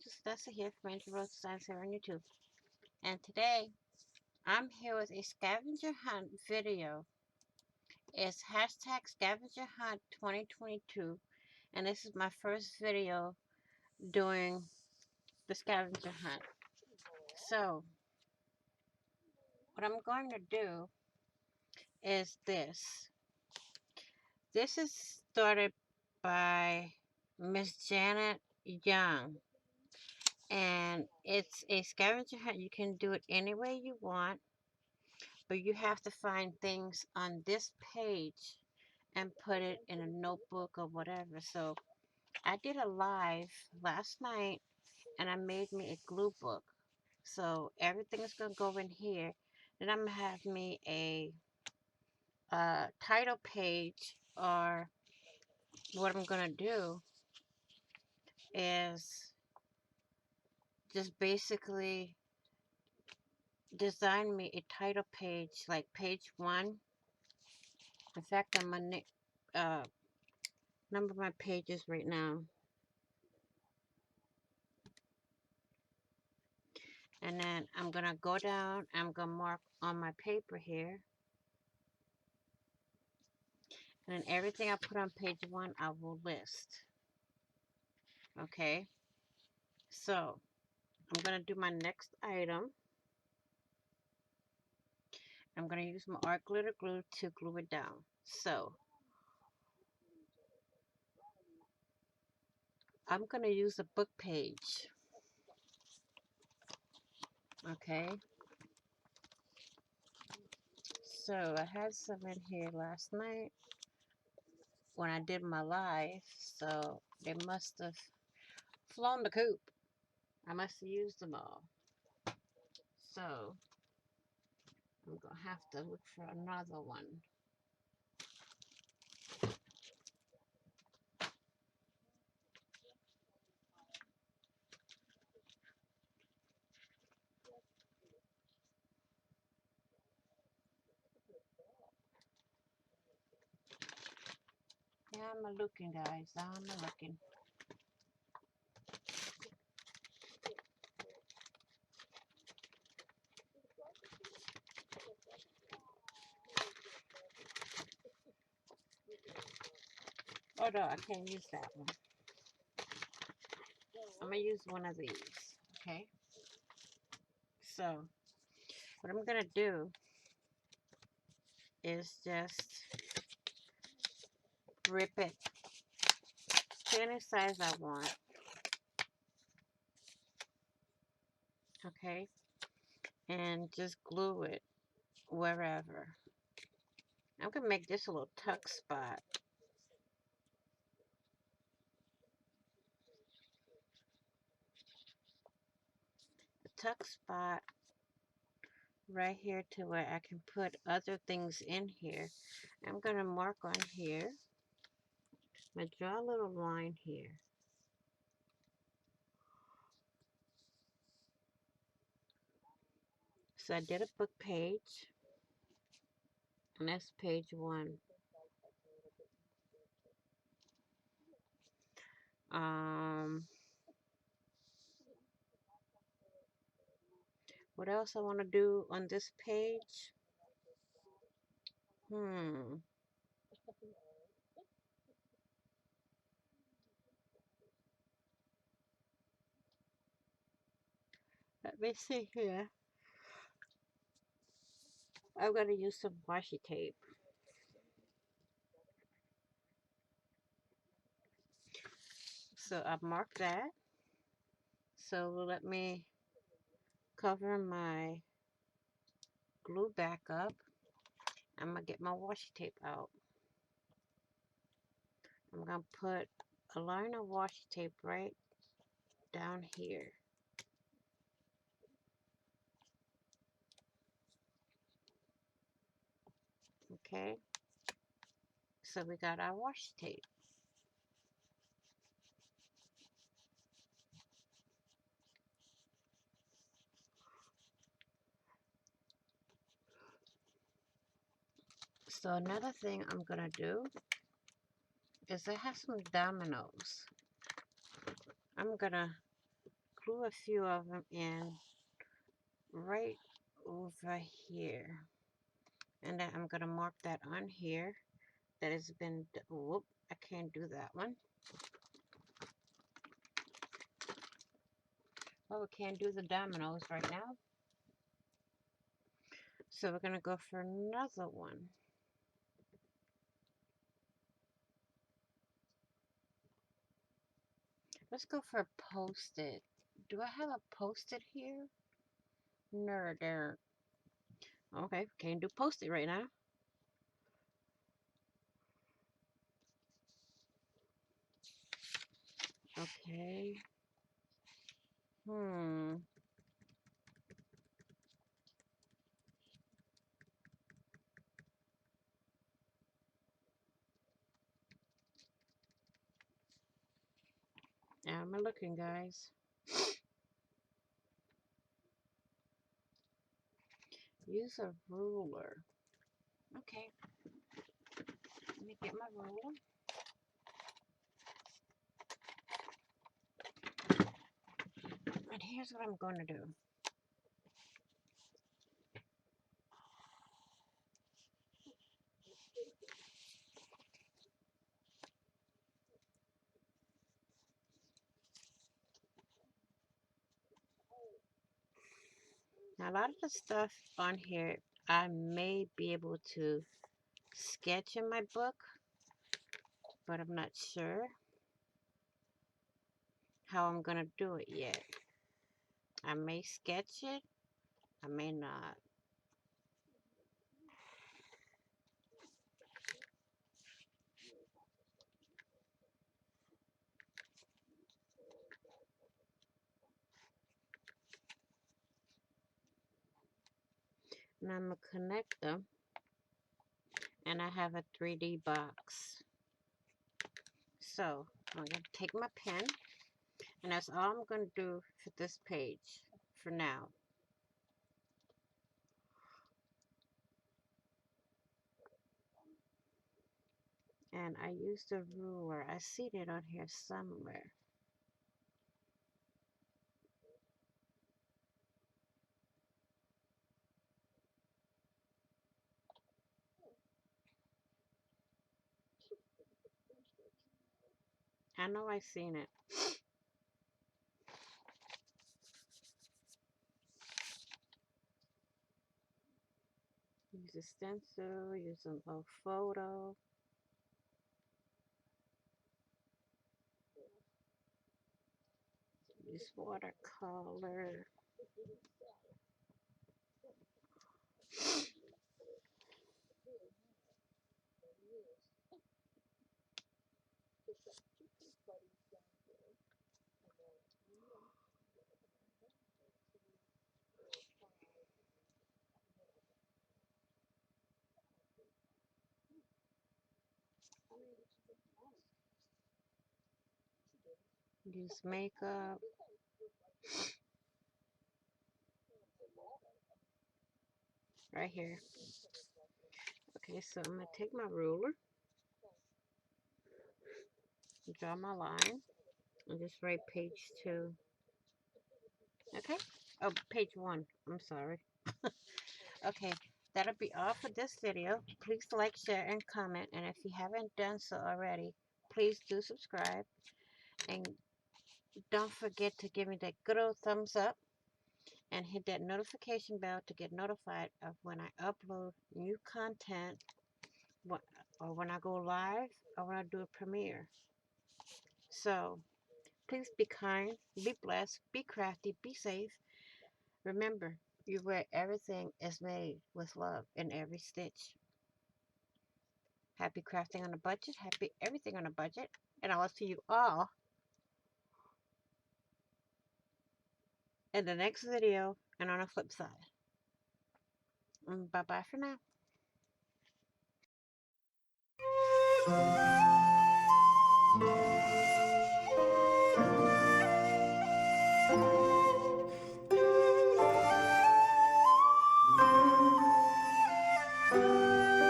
this is Dessa here from Angel Rose Designs here on YouTube. And today, I'm here with a scavenger hunt video. It's hashtag scavenger hunt 2022. And this is my first video doing the scavenger hunt. So, what I'm going to do is this. This is started by Miss Janet Young. And it's a scavenger hunt. You can do it any way you want. But you have to find things on this page and put it in a notebook or whatever. So I did a live last night and I made me a glue book. So everything's gonna go in here. Then I'm gonna have me a title page, or what I'm gonna do is just basically design me a title page, like page 1. In fact, I'm gonna number my pages right now. And then I'm going to go down, I'm going to mark on my paper here. And then everything I put on page 1, I will list. Okay? So, I'm going to do my next item. I'm going to use my art glitter glue to glue it down. So, I'm going to use a book page. Okay? So, I had some in here last night when I did my live. So, they must have flown the coop. I must have used them all. So, I'm going to have to look for another one. Yeah, I'm looking, guys. I'm looking. Oh, no, I can't use that one. I'm going to use one of these. Okay? So, what I'm going to do is just rip it to any size I want. Okay? And just glue it wherever. I'm going to make this a little tuck spot. A tuck spot right here to where I can put other things in here. I'm going to mark on here. I'm going to draw a little line here. So I did a book page, and that's page 1. What else I want to do on this page? Let me see here. I'm going to use some washi tape. So I marked that. So let me cover my glue back up. I'm going to get my washi tape out. I'm going to put a line of washi tape right down here. Okay. So we got our washi tape. So another thing I'm going to do is I have some dominoes. I'm going to glue a few of them in right over here. And then I'm going to mark that on here. That has been, whoop, I can't do that one. Well, we can't do the dominoes right now. So we're going to go for another one. Let's go for a post-it. Do I have a post-it here? No, there. Okay, can't do post-it right now. Okay. Now am I looking, guys? Use a ruler. Okay. Let me get my ruler. And here's what I'm going to do. Now, a lot of the stuff on here, I may be able to sketch in my book, but I'm not sure how I'm going to do it yet. I may sketch it, I may not. Now I'm going to connect them, and I have a 3D box. So I'm going to take my pen, and that's all I'm going to do for this page for now. And I used a ruler. I see it on here somewhere. I know I seen it. Use a stencil, use an old photo. Use watercolor. Use makeup. Right here. Okay, so I'm going to take my ruler, draw my line, and just write page 2. Okay? Oh, page 1. I'm sorry. Okay, that'll be all for this video. Please like, share, and comment. And if you haven't done so already, please do subscribe. And don't forget to give me that good old thumbs up. And hit that notification bell to get notified of when I upload new content, or when I go live, or when I do a premiere. So, please be kind, be blessed, be crafty, be safe. Remember, everything is made with love in every stitch. Happy crafting on a budget, happy everything on a budget, and I will see you all in the next video and on the flip side. Bye-bye for now.